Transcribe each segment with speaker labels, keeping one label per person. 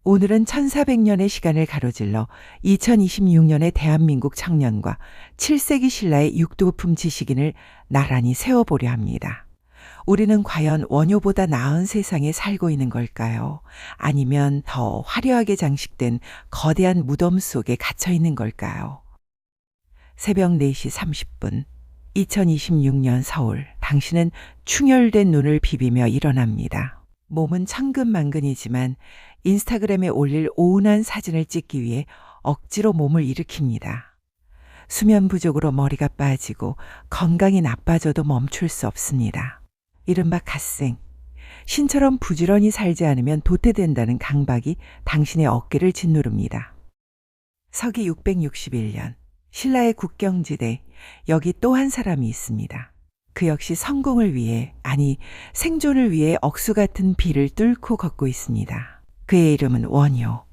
Speaker 1: 오늘은 1400년의 시간을 가로질러 2026년의 대한민국 청년과 7세기 신라의 육두품 지식인을 나란히 세워보려 합니다. 우리는 과연 원효보다 나은 세상에 살고 있는 걸까요? 아니면 더 화려하게 장식된 거대한 무덤 속에 갇혀 있는 걸까요? 새벽 4시 30분, 2026년 서울. 당신은 충혈된 눈을 비비며 일어납니다. 몸은 천근만근이지만 인스타그램에 올릴 오운한 사진을 찍기 위해 억지로 몸을 일으킵니다. 수면 부족으로 머리가 빠지고 건강이 나빠져도 멈출 수 없습니다. 이른바 갓생. 신처럼 부지런히 살지 않으면 도태된다는 강박이 당신의 어깨를 짓누릅니다. 서기 661년 신라의 국경지대, 여기 또 한 사람이 있습니다. 그 역시 성공을 위해, 아니 생존을 위해 억수 같은 비를 뚫고 걷고 있습니다. 그의 이름은 원효.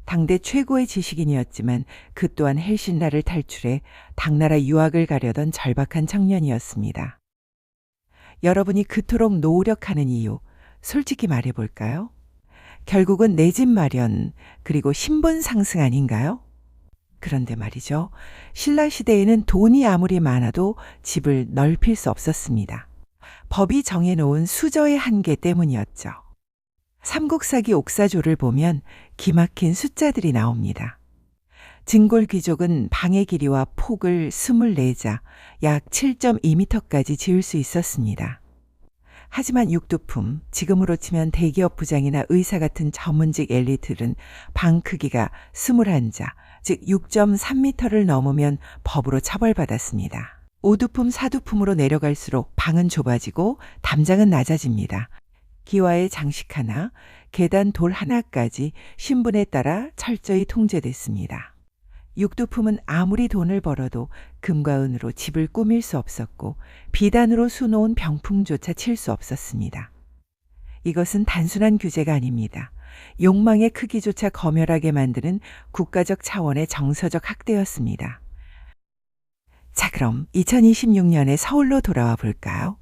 Speaker 1: 당대 최고의 지식인이었지만 그 또한 헬신라를 탈출해 당나라 유학을 가려던 절박한 청년이었습니다. 여러분이 그토록 노력하는 이유, 솔직히 말해볼까요? 결국은 내 집 마련, 그리고 신분 상승 아닌가요? 그런데 말이죠. 신라 시대에는 돈이 아무리 많아도 집을 넓힐 수 없었습니다. 법이 정해놓은 수저의 한계 때문이었죠. 삼국사기 옥사조를 보면 기막힌 숫자들이 나옵니다. 증골 귀족은 방의 길이와 폭을 24자, 약 7.2m까지 지을 수 있었습니다. 하지만 육두품, 지금으로 치면 대기업 부장이나 의사 같은 전문직 엘리트는 방 크기가 21자, 즉 6.3m를 넘으면 법으로 처벌받았습니다. 5두품, 4두품으로 내려갈수록 방은 좁아지고 담장은 낮아집니다. 기와의 장식 하나, 계단 돌 하나까지 신분에 따라 철저히 통제됐습니다. 6두품은 아무리 돈을 벌어도 금과 은으로 집을 꾸밀 수 없었고 비단으로 수놓은 병풍조차 칠 수 없었습니다. 이것은 단순한 규제가 아닙니다. 욕망의 크기조차 검열하게 만드는 국가적 차원의 정서적 학대였습니다. 자, 그럼 2026년에 서울로 돌아와 볼까요?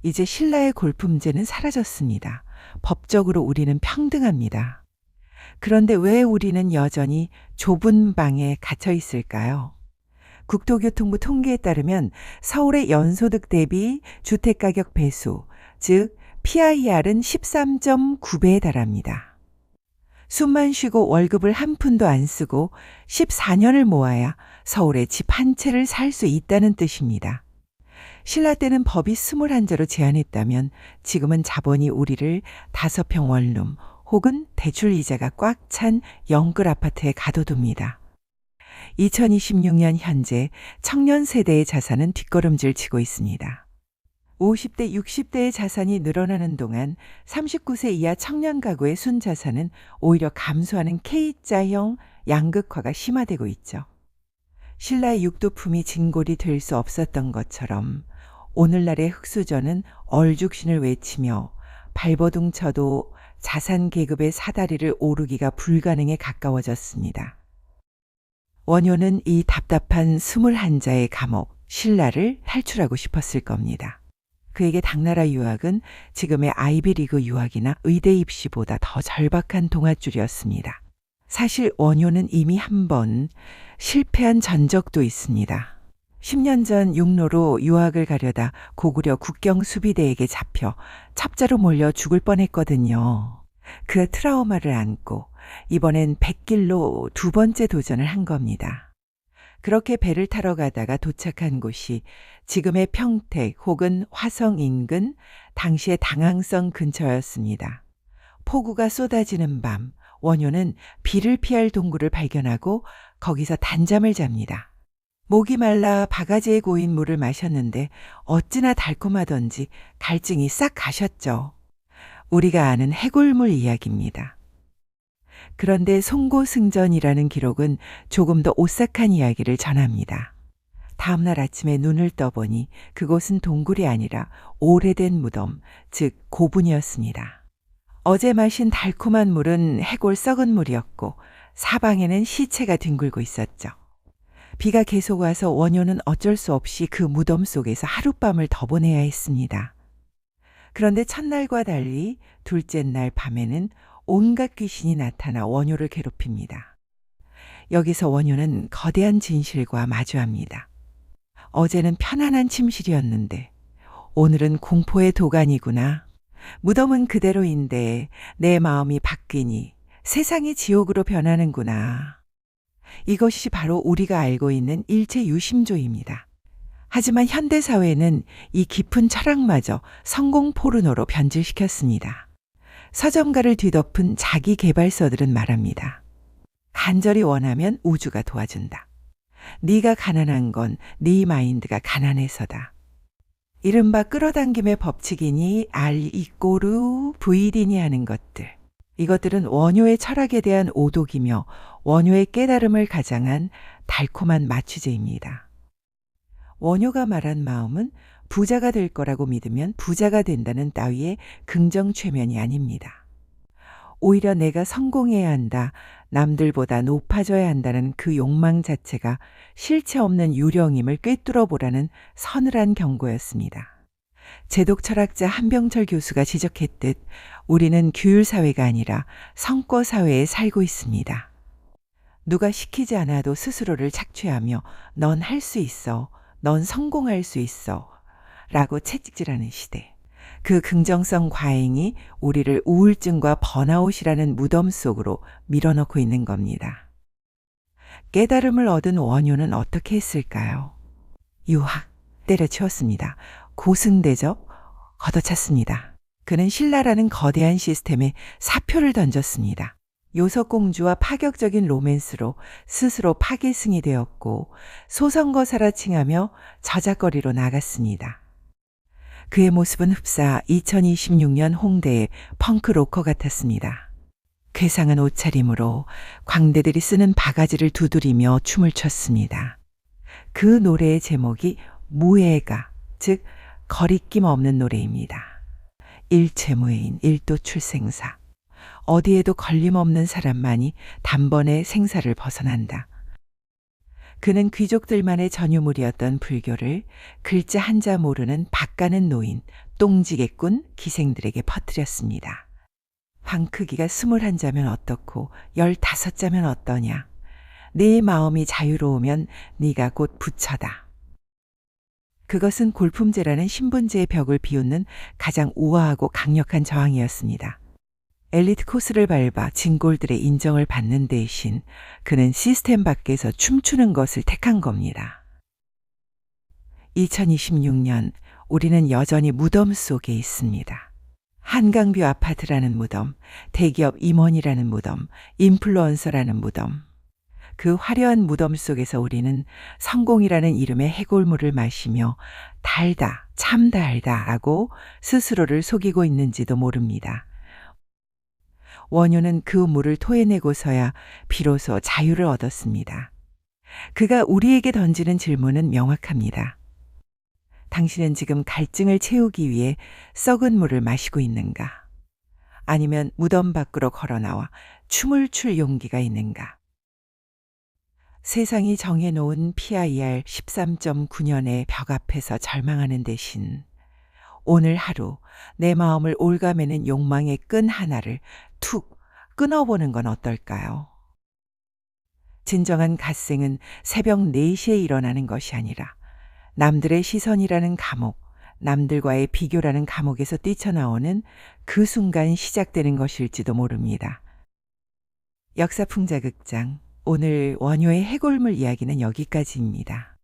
Speaker 1: 이제 신라의 골품제는 사라졌습니다. 법적으로 우리는 평등합니다. 그런데 왜 우리는 여전히 좁은 방에 갇혀 있을까요? 국토교통부 통계에 따르면 서울의 연소득 대비 주택가격 배수, 즉 PIR은 13.9배에 달합니다. 숨만 쉬고 월급을 한 푼도 안 쓰고 14년을 모아야 서울에 집 한 채를 살 수 있다는 뜻입니다. 신라 때는 법이 21자로 제한했다면 지금은 자본이 우리를 5평 원룸 혹은 대출 이자가 꽉 찬 영끌 아파트에 가둬둡니다. 2026년 현재 청년 세대의 자산은 뒷걸음질 치고 있습니다. 50대, 60대의 자산이 늘어나는 동안 39세 이하 청년 가구의 순자산은 오히려 감소하는 K자형 양극화가 심화되고 있죠. 신라의 육두품이 진골이 될 수 없었던 것처럼 오늘날의 흑수저는 얼죽신을 외치며 발버둥 쳐도 자산 계급의 사다리를 오르기가 불가능에 가까워졌습니다. 원효는 이 답답한 21자의 감옥, 신라를 탈출하고 싶었을 겁니다. 그에게 당나라 유학은 지금의 아이비리그 유학이나 의대 입시보다 더 절박한 동아줄이었습니다. 사실 원효는 이미 한 번 실패한 전적도 있습니다. 10년 전 육로로 유학을 가려다 고구려 국경수비대에게 잡혀 첩자로 몰려 죽을 뻔했거든요. 그 트라우마를 안고 이번엔 백길로 2번째 도전을 한 겁니다. 그렇게 배를 타러 가다가 도착한 곳이 지금의 평택 혹은 화성 인근 당시의 당항성 근처였습니다. 폭우가 쏟아지는 밤, 원효는 비를 피할 동굴을 발견하고 거기서 단잠을 잡니다. 목이 말라 바가지에 고인 물을 마셨는데 어찌나 달콤하던지 갈증이 싹 가셨죠. 우리가 아는 해골물 이야기입니다. 그런데 송고승전이라는 기록은 조금 더 오싹한 이야기를 전합니다. 다음날 아침에 눈을 떠보니 그곳은 동굴이 아니라 오래된 무덤, 즉 고분이었습니다. 어제 마신 달콤한 물은 해골 썩은 물이었고 사방에는 시체가 뒹굴고 있었죠. 비가 계속 와서 원효는 어쩔 수 없이 그 무덤 속에서 하룻밤을 더 보내야 했습니다. 그런데 첫날과 달리 둘째 날 밤에는 온갖 귀신이 나타나 원효를 괴롭힙니다. 여기서 원효는 거대한 진실과 마주합니다. 어제는 편안한 침실이었는데 오늘은 공포의 도가니구나. 무덤은 그대로인데 내 마음이 바뀌니 세상이 지옥으로 변하는구나. 이것이 바로 우리가 알고 있는 일체 유심조입니다. 하지만 현대사회는 이 깊은 철학마저 성공 포르노로 변질시켰습니다. 서점가를 뒤덮은 자기 개발서들은 말합니다. 간절히 원하면 우주가 도와준다. 네가 가난한 건 네 마인드가 가난해서다. 이른바 끌어당김의 법칙이니 알 이꼬르 브이디니 하는 것들. 이것들은 원효의 철학에 대한 오독이며 원효의 깨달음을 가장한 달콤한 마취제입니다. 원효가 말한 마음은 부자가 될 거라고 믿으면 부자가 된다는 따위의 긍정 최면이 아닙니다. 오히려 내가 성공해야 한다, 남들보다 높아져야 한다는 그 욕망 자체가 실체 없는 유령임을 꿰뚫어 보라는 서늘한 경고였습니다. 제독 철학자 한병철 교수가 지적했듯 우리는 규율사회가 아니라 성과사회에 살고 있습니다. 누가 시키지 않아도 스스로를 착취하며 넌 할 수 있어, 넌 성공할 수 있어 라고 채찍질하는 시대. 그 긍정성 과잉이 우리를 우울증과 번아웃이라는 무덤 속으로 밀어넣고 있는 겁니다. 깨달음을 얻은 원효는 어떻게 했을까요? 유학, 때려치웠습니다. 고승대접, 걷어찼습니다. 그는 신라라는 거대한 시스템에 사표를 던졌습니다. 요석공주와 파격적인 로맨스로 스스로 파괴승이 되었고 소선거사라 칭하며 저작거리로 나갔습니다. 그의 모습은 흡사 2026년 홍대의 펑크로커 같았습니다. 괴상한 옷차림으로 광대들이 쓰는 바가지를 두드리며 춤을 췄습니다. 그 노래의 제목이 무예가, 즉 거리낌 없는 노래입니다. 일체무예인 일도출생사. 어디에도 걸림없는 사람만이 단번에 생사를 벗어난다. 그는 귀족들만의 전유물이었던 불교를 글자 한자 모르는 바가는 노인, 똥지개꾼 기생들에게 퍼뜨렸습니다. 방 크기가 21자면 어떻고 15자면 어떠냐. 네 마음이 자유로우면 네가 곧 부처다. 그것은 골품제라는 신분제의 벽을 비웃는 가장 우아하고 강력한 저항이었습니다. 엘리트 코스를 밟아 진골들의 인정을 받는 대신 그는 시스템 밖에서 춤추는 것을 택한 겁니다. 2026년 우리는 여전히 무덤 속에 있습니다. 한강뷰 아파트라는 무덤, 대기업 임원이라는 무덤, 인플루언서라는 무덤. 그 화려한 무덤 속에서 우리는 성공이라는 이름의 해골물을 마시며 달다, 참 달다 라고 스스로를 속이고 있는지도 모릅니다. 원효는 그 물을 토해내고서야 비로소 자유를 얻었습니다. 그가 우리에게 던지는 질문은 명확합니다. 당신은 지금 갈증을 채우기 위해 썩은 물을 마시고 있는가? 아니면 무덤 밖으로 걸어나와 춤을 출 용기가 있는가? 세상이 정해놓은 PIR 13.9년의 벽 앞에서 절망하는 대신 오늘 하루 내 마음을 올가매는 욕망의 끈 하나를 툭 끊어보는 건 어떨까요? 진정한 갓생은 새벽 4시에 일어나는 것이 아니라 남들의 시선이라는 감옥, 남들과의 비교라는 감옥에서 뛰쳐나오는 그 순간 시작되는 것일지도 모릅니다. 역사풍자극장, 오늘 원효의 해골물 이야기는 여기까지입니다.